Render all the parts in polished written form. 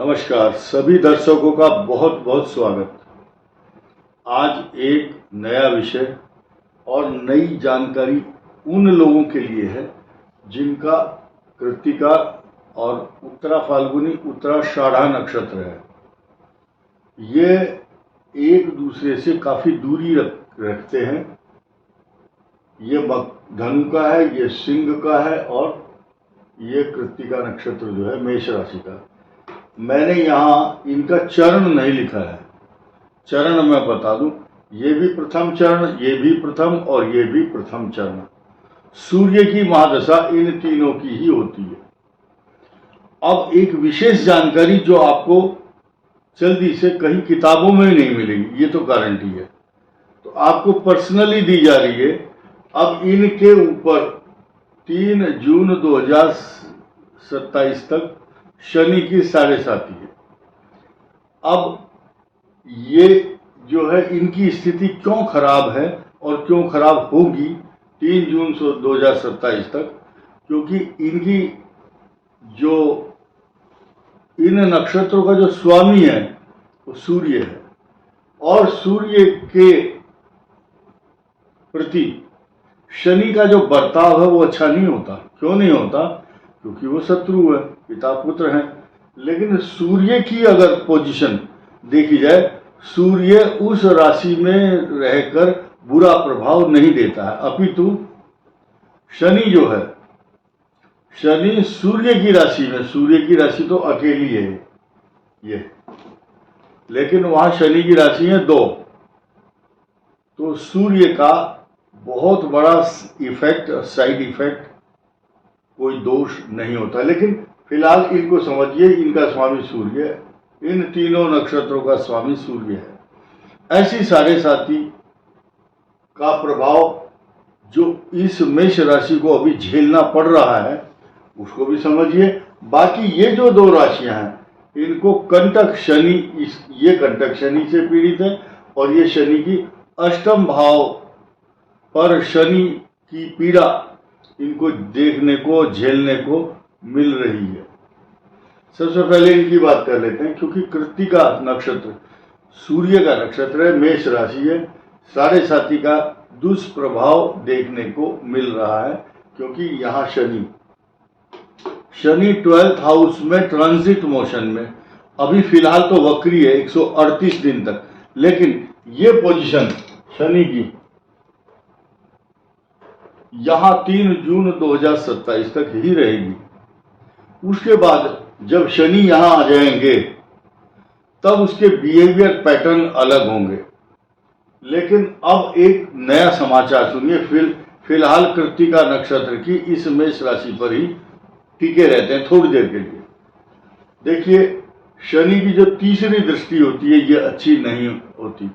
नमस्कार, सभी दर्शकों का बहुत बहुत स्वागत। आज एक नया विषय और नई जानकारी उन लोगों के लिए है जिनका कृत्तिका और उत्तरा फाल्गुनी उत्तराषाढ़ा नक्षत्र है। ये एक दूसरे से काफी दूरी रखते हैं। ये धनु का है, ये सिंह का है और ये कृत्तिका नक्षत्र जो है मेष राशि का। मैंने यहाँ इनका चरण नहीं लिखा है। चरण मैं बता दूं, ये भी प्रथम चरण, ये भी प्रथम और ये भी प्रथम चरण। सूर्य की महादशा इन तीनों की ही होती है। अब एक विशेष जानकारी जो आपको जल्दी से कहीं किताबों में नहीं मिलेगी, ये तो गारंटी है, तो आपको पर्सनली दी जा रही है। अब इनके ऊपर 3 जून 2027 तक शनि की 7.5 है। अब ये जो है इनकी स्थिति क्यों खराब है और क्यों खराब होगी 3 जून 2027 तक, क्योंकि इनकी जो इन नक्षत्रों का जो स्वामी है वो सूर्य है और सूर्य के प्रति शनि का जो बर्ताव है वो अच्छा नहीं होता। क्यों नहीं होता? क्योंकि वो शत्रु है, पिता पुत्र हैं। लेकिन सूर्य की अगर पोजीशन देखी जाए, सूर्य उस राशि में रहकर बुरा प्रभाव नहीं देता है, अपितु शनि जो है, शनि सूर्य की राशि में, सूर्य की राशि तो अकेली है ये, लेकिन वहां शनि की राशि है 2, तो सूर्य का बहुत बड़ा इफेक्ट, साइड इफेक्ट, कोई दोष नहीं होता। लेकिन फिलहाल इनको समझिए, इनका स्वामी सूर्य है, इन तीनों नक्षत्रों का स्वामी सूर्य है। ऐसी 7.5 का प्रभाव जो इस मेष राशि को अभी झेलना पड़ रहा है उसको भी समझिए। बाकी ये जो 2 राशियां हैं इनको कंटक शनि, ये कंटक शनि से पीड़ित है और ये शनि की अष्टम भाव पर शनि की पीड़ा इनको देखने को, झेलने को मिल रही है। सबसे पहले इनकी बात कर लेते हैं, क्योंकि कृत्तिका नक्षत्र सूर्य का नक्षत्र है, मेष राशि है। 7.5 का दुष्प्रभाव देखने को मिल रहा है, क्योंकि यहाँ शनि 12th हाउस में ट्रांजिट मोशन में, अभी फिलहाल तो वक्री है 138 दिन तक, लेकिन ये पोजीशन शनि की यहां 3 जून 2027 तक ही रहेगी। उसके बाद जब शनि यहां आ जाएंगे तब उसके बिहेवियर पैटर्न अलग होंगे। लेकिन अब एक नया समाचार सुनिए। फिलहाल कृत्तिका नक्षत्र की इस मेष राशि पर ही टिके रहते हैं थोड़ी देर के लिए। देखिए, शनि की जो तीसरी दृष्टि होती है ये अच्छी नहीं होती,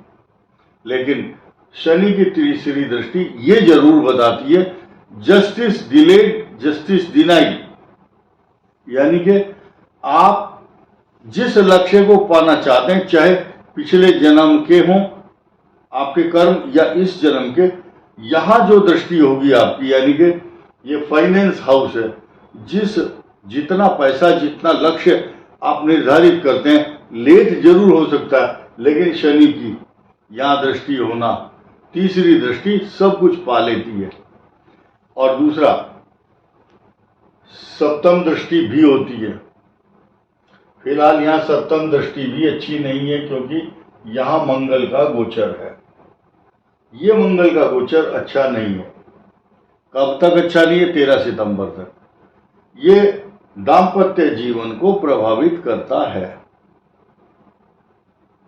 लेकिन शनि की तीसरी दृष्टि ये जरूर बताती है जस्टिस डिलेड जस्टिस डिनाइड, यानी कि आप जिस लक्ष्य को पाना चाहते हैं, चाहे पिछले जन्म के हों आपके कर्म या इस जन्म के, यहां जो दृष्टि होगी आपकी, यानी कि ये फाइनेंस हाउस है, जितना पैसा, जितना लक्ष्य आप निर्धारित करते हैं, लेट जरूर हो सकता है, लेकिन शनि की यहां दृष्टि होना, तीसरी दृष्टि सब कुछ पा लेती है। और दूसरा, सप्तम दृष्टि भी होती है। फिलहाल यहां सप्तम दृष्टि भी अच्छी नहीं है, क्योंकि यहां मंगल का गोचर है। ये मंगल का गोचर अच्छा नहीं है। कब तक अच्छा नहीं है? 13 सितंबर तक। ये दाम्पत्य जीवन को प्रभावित करता है।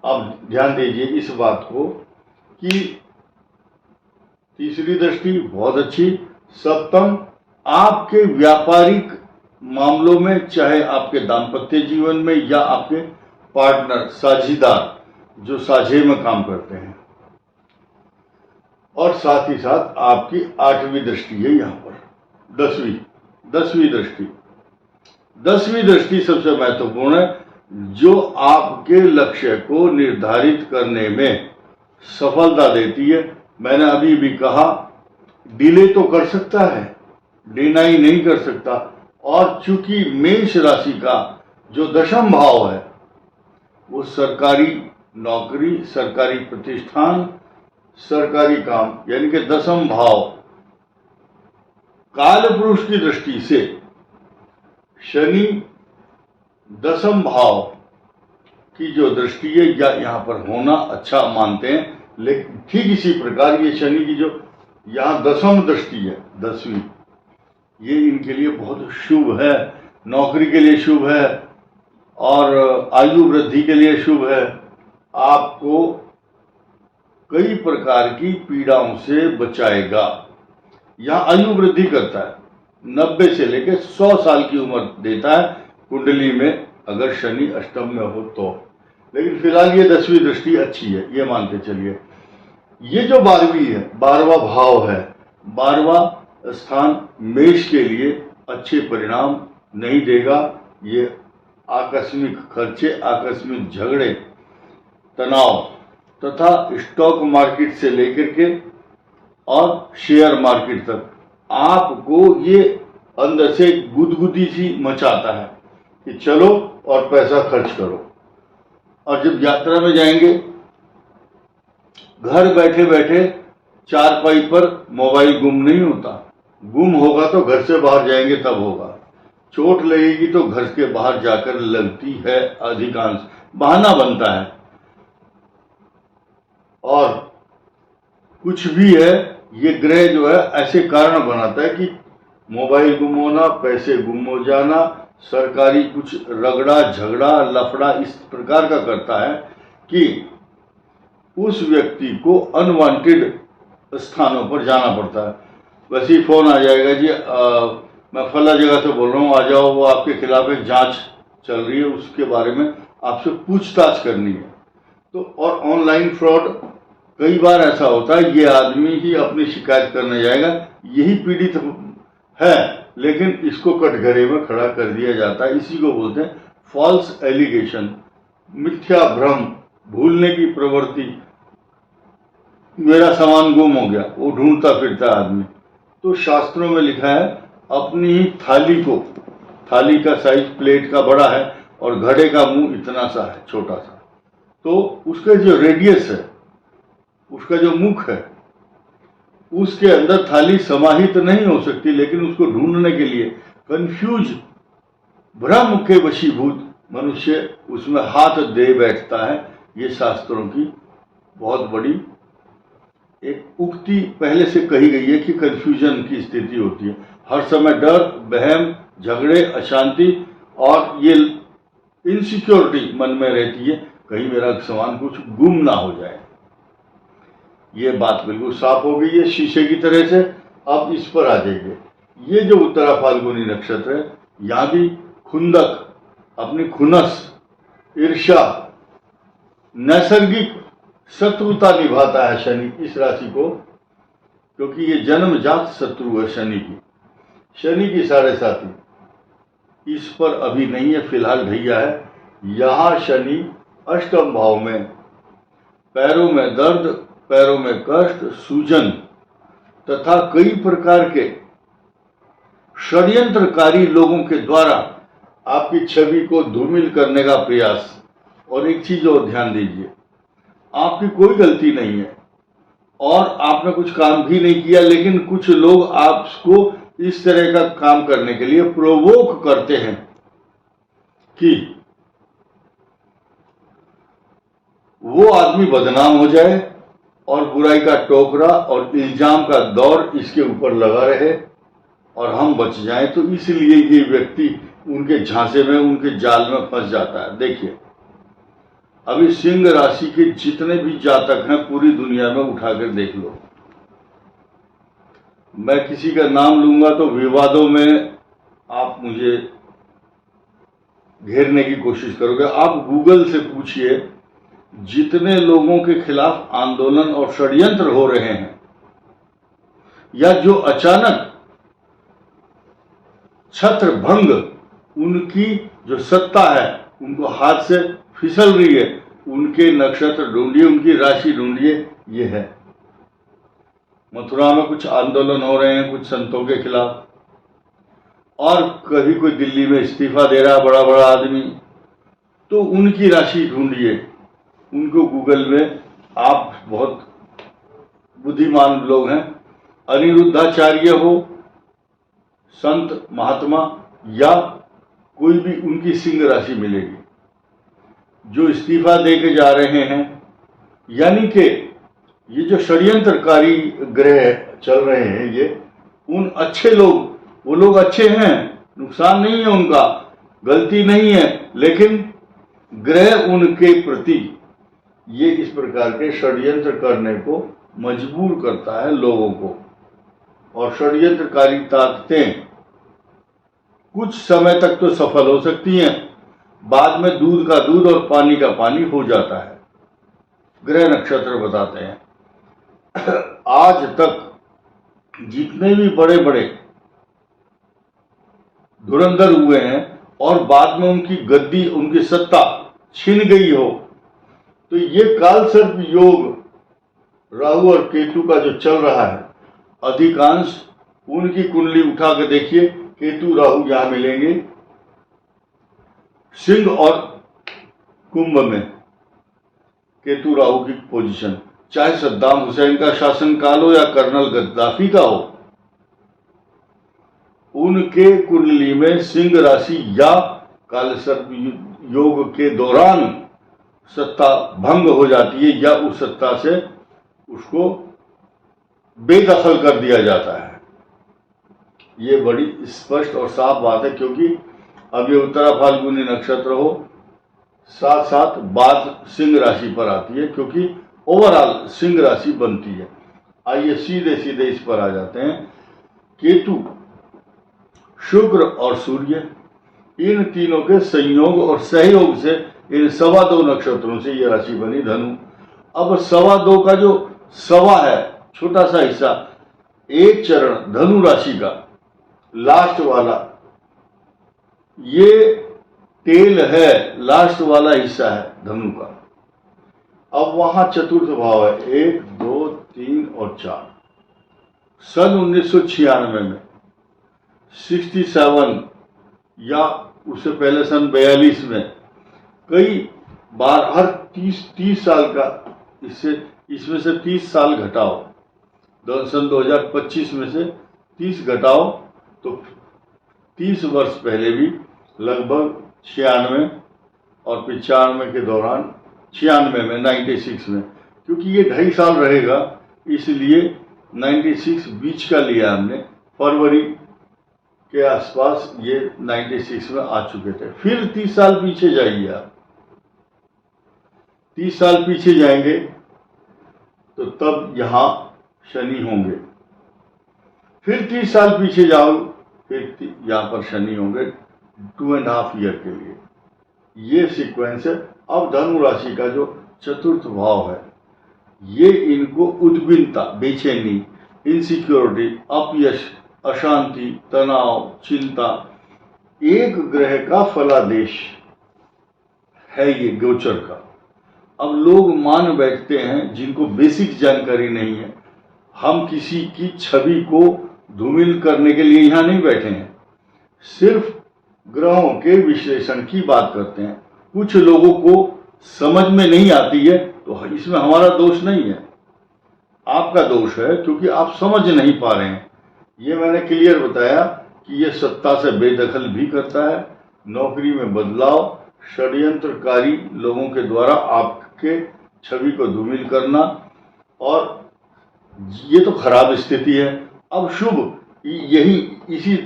अब ध्यान दीजिए इस बात को कि तीसरी दृष्टि बहुत अच्छी, सप्तम आपके व्यापारिक मामलों में, चाहे आपके दाम्पत्य जीवन में या आपके पार्टनर, साझीदार जो साझे में काम करते हैं, और साथ ही साथ आपकी 8वीं दृष्टि है यहां पर, 10वीं दृष्टि। 10वीं दृष्टि सबसे महत्वपूर्ण है, जो आपके लक्ष्य को निर्धारित करने में सफलता देती है। मैंने अभी भी कहा, डिले तो कर सकता है, डिनाई नहीं कर सकता। और चूंकि मेष राशि का जो 10म भाव है वो सरकारी नौकरी, सरकारी प्रतिष्ठान, सरकारी काम, यानी कि दसम भाव काल पुरुष की दृष्टि से शनि दसम भाव की जो दृष्टि है या यहाँ पर होना अच्छा मानते हैं। लेकिन ठीक इसी प्रकार ये शनि की जो यहाँ दसम दृष्टि है, 10वीं, ये इनके लिए बहुत शुभ है, नौकरी के लिए शुभ है और आयु वृद्धि के लिए शुभ है। आपको कई प्रकार की पीड़ाओं से बचाएगा। यहाँ आयु वृद्धि करता है, 90 से लेकर 100 साल की उम्र देता है कुंडली में, अगर शनि अष्टम में हो तो। लेकिन फिलहाल ये 10वीं दृष्टि अच्छी है, ये मान के चलिए। ये जो 12वीं है, 12वां भाव है, 12वां स्थान मेष के लिए अच्छे परिणाम नहीं देगा। ये आकस्मिक खर्चे, आकस्मिक झगड़े, तनाव तथा स्टॉक मार्केट से लेकर के और शेयर मार्केट तक आपको ये अंदर से गुदगुदी सी मचाता है कि चलो और पैसा खर्च करो। और जब यात्रा में जाएंगे, घर बैठे बैठे चारपाई पर मोबाइल गुम नहीं होता, गुम होगा तो घर से बाहर जाएंगे तब होगा। चोट लगेगी तो घर के बाहर जाकर लगती है, अधिकांश बहाना बनता है। और कुछ भी है, ये ग्रह जो है ऐसे कारण बनाता है कि मोबाइल गुम होना, पैसे गुम हो जाना, सरकारी कुछ रगड़ा झगड़ा लफड़ा इस प्रकार का करता है कि उस व्यक्ति को अनवांटेड स्थानों पर जाना पड़ता है। वैसे ही फोन आ जाएगा, जी मैं फला जगह से बोल रहा हूँ, आ जाओ, वो आपके खिलाफ एक जांच चल रही है, उसके बारे में आपसे पूछताछ करनी है। तो और ऑनलाइन फ्रॉड कई बार ऐसा होता है, ये आदमी ही अपनी शिकायत करने जाएगा, यही पीड़ित है, लेकिन इसको कटघरे में खड़ा कर दिया जाता है। इसी को बोलते हैं फॉल्स एलिगेशन, मिथ्या भ्रम, भूलने की प्रवृत्ति। मेरा सामान गुम हो गया, वो ढूंढता फिरता आदमी। तो शास्त्रों में लिखा है, अपनी ही थाली को, थाली का साइज प्लेट का बड़ा है और घड़े का मुंह इतना सा है, छोटा सा, तो उसका जो रेडियस है, उसका जो मुख है, उसके अंदर थाली समाहित नहीं हो सकती। लेकिन उसको ढूंढने के लिए कंफ्यूज, भ्रम के वशीभूत मनुष्य उसमें हाथ दे बैठता है। ये शास्त्रों की बहुत बड़ी एक उक्ति पहले से कही गई है कि कंफ्यूजन की स्थिति होती है, हर समय डर, बहम, झगड़े, अशांति और ये इनसिक्योरिटी मन में रहती है, कहीं मेरा सामान कुछ गुम ना हो जाए। ये बात बिल्कुल साफ हो गई है शीशे की तरह से। अब इस पर आ जाइए, ये जो उत्तरा फाल्गुनी नक्षत्र है, यहाँ भी खुंदक, अपनी खुनस, ईर्ष्या, नैसर्गिक शत्रुता निभाता है शनि इस राशि को, क्योंकि ये जन्मजात शत्रु है शनि की। शनि की 7.5 इस पर अभी नहीं है, फिलहाल ढैया है। यहाँ शनि अष्टम भाव में, पैरों में दर्द, पैरों में कष्ट, सूजन तथा कई प्रकार के षड्यंत्रकारी लोगों के द्वारा आपकी छवि को धूमिल करने का प्रयास। और एक चीज और ध्यान दीजिए, आपकी कोई गलती नहीं है और आपने कुछ काम भी नहीं किया, लेकिन कुछ लोग आपको इस तरह का काम करने के लिए प्रोवोक करते हैं कि वो आदमी बदनाम हो जाए और बुराई का टोकरा और इल्जाम का दौर इसके ऊपर लगा रहे और हम बच जाएं। तो इसलिए ये व्यक्ति उनके झांसे में, उनके जाल में फंस जाता है। देखिए, अभी सिंह राशि के जितने भी जातक हैं पूरी दुनिया में उठाकर देख लो, मैं किसी का नाम लूंगा तो विवादों में आप मुझे घेरने की कोशिश करोगे। आप गूगल से पूछिए, जितने लोगों के खिलाफ आंदोलन और षड्यंत्र हो रहे हैं या जो अचानक छत्र भंग, उनकी जो सत्ता है उनको हाथ से फिसल रही है, उनके नक्षत्र ढूंढिए, उनकी राशि ढूंढिए। ये है, मथुरा में कुछ आंदोलन हो रहे हैं कुछ संतों के खिलाफ, और कभी कोई दिल्ली में इस्तीफा दे रहा है बड़ा बड़ा आदमी, तो उनकी राशि ढूंढिए, उनको गूगल में, आप बहुत बुद्धिमान लोग हैं, अनिरुद्धाचार्य हो, संत महात्मा, या कोई भी उनकी सिंह राशि मिलेगी। जो इस्तीफा दे के जा रहे हैं, यानी कि ये जो षड्यंत्रकारी ग्रह चल रहे हैं, ये उन अच्छे लोग, वो लोग अच्छे हैं, नुकसान नहीं है उनका, गलती नहीं है, लेकिन ग्रह उनके प्रति ये इस प्रकार के षड्यंत्र करने को मजबूर करता है लोगों को। और षड्यंत्रकारी ताकतें कुछ समय तक तो सफल हो सकती हैं, बाद में दूध का दूध और पानी का पानी हो जाता है। ग्रह नक्षत्र बताते हैं आज तक जितने भी बड़े बड़े धुरंधर हुए हैं और बाद में उनकी गद्दी, उनकी सत्ता छिन गई हो, तो ये काल सर्प योग राहु और केतु का जो चल रहा है, अधिकांश उनकी कुंडली उठा के देखिए, केतु राहु यहां मिलेंगे सिंह और कुंभ में, केतु राहु की पोजीशन, चाहे सद्दाम हुसैन का शासनकाल हो या कर्नल गद्दाफी का हो, उनके कुंडली में सिंह राशि या काल सर्प योग के दौरान सत्ता भंग हो जाती है, या उस सत्ता से उसको बेदखल कर दिया जाता है। ये बड़ी स्पष्ट और साफ बात है, क्योंकि अब ये उत्तरा फाल्गुनी नक्षत्र हो, साथ साथ बात सिंह राशि पर आती है, क्योंकि ओवरऑल सिंह राशि बनती है। आइए सीधे सीधे इस पर आ जाते हैं। केतु, शुक्र और सूर्य, इन तीनों के संयोग और सहयोग से इन 2.25 नक्षत्रों से ये राशि बनी धनु। अब 2.25 का जो सवा है, छोटा सा हिस्सा, एक चरण धनु राशि का लास्ट वाला, ये टेल है, लास्ट वाला हिस्सा है धनु का। अब वहां चतुर्थ भाव है, 1, 2, 3 और 4। सन 1996 में 67 या उससे पहले सन 42 में कई बार, हर 30 साल का, इसमें से 30 साल घटाओ, सन 2025 में से 30 घटाओ तो 30 वर्ष पहले भी लगभग 96 और 95 के दौरान, 96 में, 96 में, क्योंकि ये 2.5 साल रहेगा, इसलिए 96 बीच का लिया हमने, फरवरी के आसपास ये 96 में आ चुके थे। फिर 30 साल पीछे जाइए आप, 30 साल पीछे जाएंगे तो तब यहां शनि होंगे। फिर 30 साल पीछे जाओ, फिर यहां पर शनि होंगे 2.5 ईयर के लिए। ये सीक्वेंस है। अब धनु राशि का जो चतुर्थ भाव है, ये इनको उद्विग्नता, बेचैनी, इनसिक्योरिटी, अपयश, अशांति, तनाव, चिंता, एक ग्रह का फलादेश है ये गोचर का। अब लोग मान बैठते हैं जिनको बेसिक जानकारी नहीं है। हम किसी की छवि को धूमिल करने के लिए यहां नहीं बैठे हैं, सिर्फ ग्रहों के विश्लेषण की बात करते हैं। कुछ लोगों को समझ में नहीं आती है, तो इसमें हमारा दोष नहीं है, आपका दोष है, क्योंकि आप समझ नहीं पा रहे हैं। ये मैंने क्लियर बताया कि ये सत्ता से बेदखल भी करता है, नौकरी में बदलाव, षड्यंत्रकारी लोगों के द्वारा आपके छवि को धूमिल करना, और ये तो खराब स्थिति है। अब शुभ, यही इसी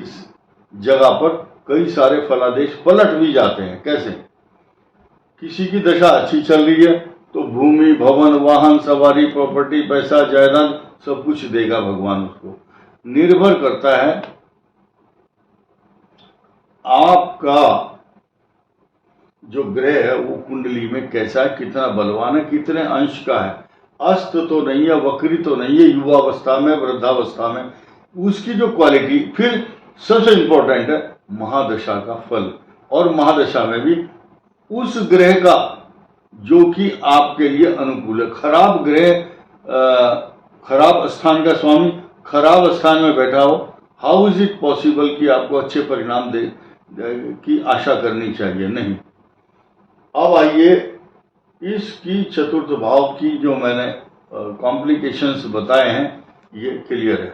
जगह पर कई सारे फलादेश पलट भी जाते हैं। कैसे? किसी की दशा अच्छी चल रही है तो भूमि, भवन, वाहन, सवारी, प्रॉपर्टी, पैसा, जायदाद सब कुछ देगा भगवान उसको। निर्भर करता है आपका जो ग्रह है वो कुंडली में कैसा है, कितना बलवान है, कितने अंश का है, अस्त तो नहीं है, वक्री तो नहीं है, युवावस्था में, वृद्धावस्था में, उसकी जो क्वालिटी। फिर सबसे इंपॉर्टेंट है महादशा का फल, और महादशा में भी उस ग्रह का जो कि आपके लिए अनुकूल है। खराब ग्रह, खराब स्थान का स्वामी खराब स्थान में बैठा हो, हाउ इज इट पॉसिबल कि आपको अच्छे परिणाम दे की आशा करनी चाहिए? नहीं। अब आइए इसकी चतुर्थ भाव की जो मैंने कॉम्प्लिकेशंस बताए हैं ये क्लियर है।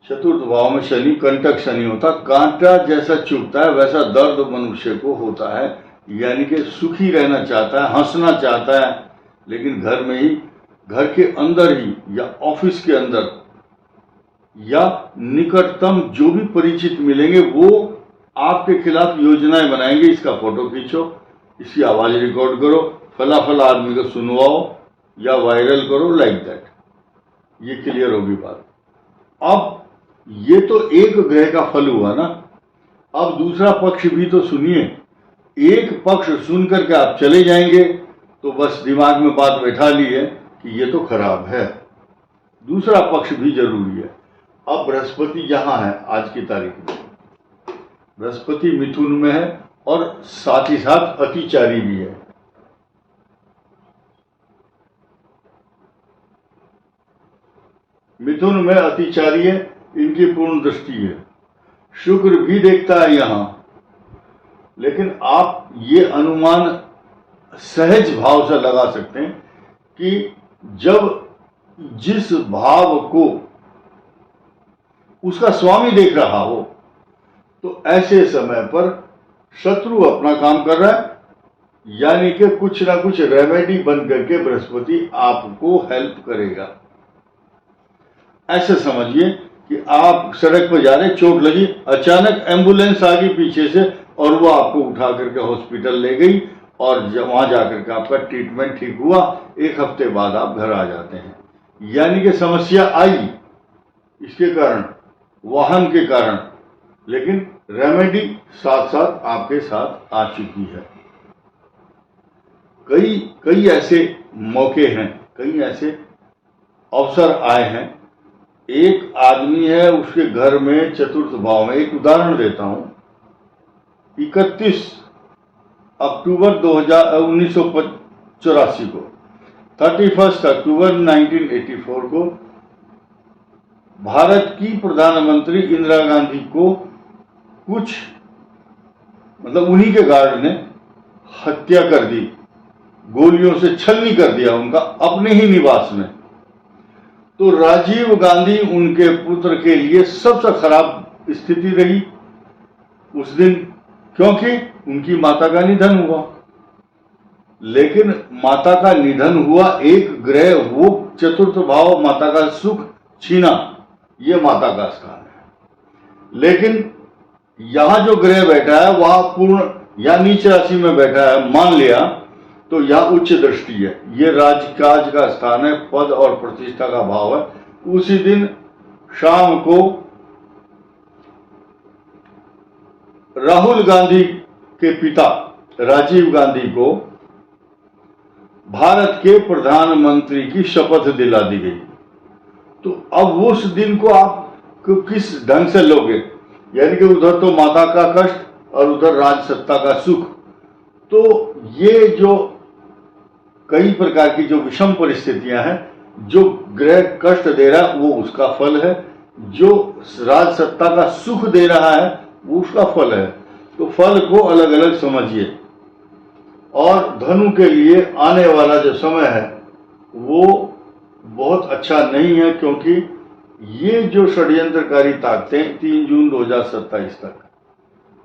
चतुर्थ भाव में शनि कंटक शनि होता, कांटा जैसा चुभता है वैसा दर्द मनुष्य को होता है, यानी कि सुखी रहना चाहता है, हंसना चाहता है, लेकिन घर में ही, घर के अंदर ही या ऑफिस के अंदर या निकटतम जो भी परिचित मिलेंगे वो आपके खिलाफ योजनाएं बनाएंगे। इसका फोटो खींचो, इसकी आवाज रिकॉर्ड करो, फला फला आदमी को सुनवाओ या वायरल करो, लाइक दैट। ये क्लियर होगी बात। अब ये तो एक ग्रह का फल हुआ ना, अब दूसरा पक्ष भी तो सुनिए। एक पक्ष सुन करके आप चले जाएंगे तो बस दिमाग में बात बैठा ली है कि ये तो खराब है। दूसरा पक्ष भी जरूरी है। अब बृहस्पति यहां है, आज की तारीख में बृहस्पति मिथुन में है और साथ ही साथ अतिचारी भी है। मिथुन में अतिचारी है, इनकी पूर्ण दृष्टि है। शुक्र भी देखता है यहां, लेकिन आप ये अनुमान सहज भाव से लगा सकते हैं कि जब जिस भाव को उसका स्वामी देख रहा हो तो ऐसे समय पर शत्रु अपना काम कर रहा है, यानी कि कुछ ना कुछ रेमेडी बन करके बृहस्पति आपको हेल्प करेगा। ऐसे समझिए कि आप सड़क पर जा रहे, चोट लगी, अचानक एम्बुलेंस आ गई पीछे से और वो आपको उठा करके हॉस्पिटल ले गई और वहां जाकर के आपका ट्रीटमेंट ठीक हुआ, एक हफ्ते बाद आप घर आ जाते हैं। यानी कि समस्या आई इसके कारण, वाहन के कारण, लेकिन रेमेडी साथ साथ आपके साथ आ चुकी है। कई ऐसे मौके हैं, कई ऐसे अवसर आए हैं। एक आदमी है, उसके घर में चतुर्थ भाव में, एक उदाहरण देता हूं, 31 अक्टूबर 1984 को, 31 अक्टूबर 1984 को भारत की प्रधानमंत्री इंदिरा गांधी को कुछ उन्हीं के गार्ड ने हत्या कर दी, गोलियों से छलनी कर दिया उनका अपने ही निवास में। तो राजीव गांधी उनके पुत्र के लिए सबसे खराब स्थिति रही उस दिन, क्योंकि उनकी माता का निधन हुआ। लेकिन माता का निधन हुआ, एक ग्रह वो चतुर्थ भाव माता का सुख छीना, ये माता का स्थान है। लेकिन यहां जो ग्रह बैठा है वहां पूर्ण या नीच राशि में बैठा है, मान लिया तो यह उच्च दृष्टि है, ये राजकाज का स्थान है, पद और प्रतिष्ठा का भाव है। उसी दिन शाम को राहुल गांधी के पिता राजीव गांधी को भारत के प्रधानमंत्री की शपथ दिला दी गई। तो अब उस दिन को आप किस ढंग से लोगे, यानी कि उधर तो माता का कष्ट और उधर राज सत्ता का सुख। तो ये जो कई प्रकार की जो विषम परिस्थितियां हैं, जो ग्रह कष्ट दे रहा है वो उसका फल है, जो राज सत्ता का सुख दे रहा है वो उसका फल है। तो फल को अलग अलग समझिए। और धनु के लिए आने वाला जो समय है वो बहुत अच्छा नहीं है, क्योंकि ये जो षड्यंत्रकारी ताकतें 3 जून 2027 तक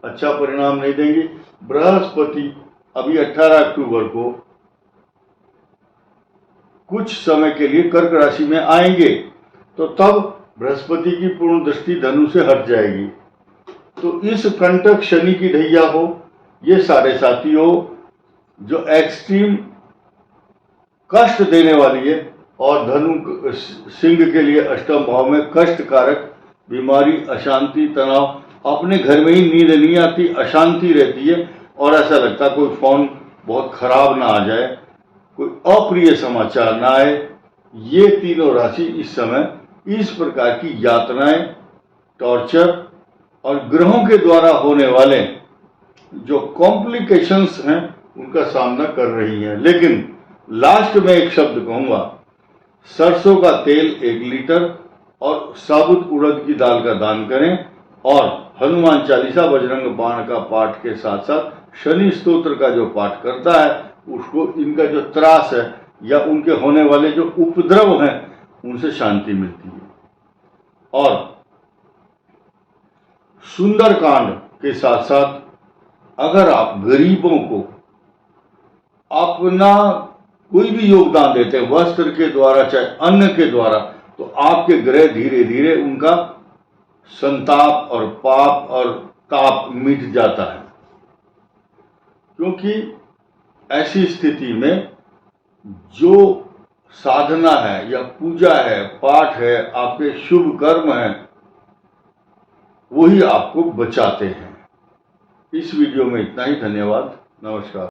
अच्छा परिणाम नहीं देंगी। बृहस्पति अभी 18 अक्टूबर को कुछ समय के लिए कर्क राशि में आएंगे, तो तब बृहस्पति की पूर्ण दृष्टि धनु से हट जाएगी। तो इस कंटक शनि की ढैया हो, ये सारे साथी हो जो एक्सट्रीम कष्ट देने वाली है, और धनु सिंह के लिए अष्टम भाव में कष्टकारक बीमारी, अशांति, तनाव, अपने घर में ही नींद नहीं आती, अशांति रहती है और ऐसा लगता कोई फोन बहुत खराब ना आ जाए, कोई अप्रिय समाचार ना आए। ये तीनों राशि इस समय इस प्रकार की यातनाएं, टॉर्चर और ग्रहों के द्वारा होने वाले जो कॉम्प्लिकेशंस हैं उनका सामना कर रही हैं। लेकिन लास्ट में एक शब्द कहूंगा, सरसों का तेल 1 लीटर और साबुत उड़द की दाल का दान करें, और हनुमान चालीसा, बजरंग बाण का पाठ के साथ साथ शनि स्तोत्र का जो पाठ करता है उसको इनका जो त्रास है या उनके होने वाले जो उपद्रव हैं उनसे शांति मिलती है। और सुंदरकांड के साथ साथ अगर आप गरीबों को अपना कोई भी योगदान देते हैं, वस्त्र के द्वारा चाहे अन्न के द्वारा, तो आपके ग्रह धीरे धीरे उनका संताप और पाप और ताप मिट जाता है। क्योंकि ऐसी स्थिति में जो साधना है या पूजा है, पाठ है, आपके शुभ कर्म हैं, वही आपको बचाते हैं। इस वीडियो में इतना ही। धन्यवाद। नमस्कार।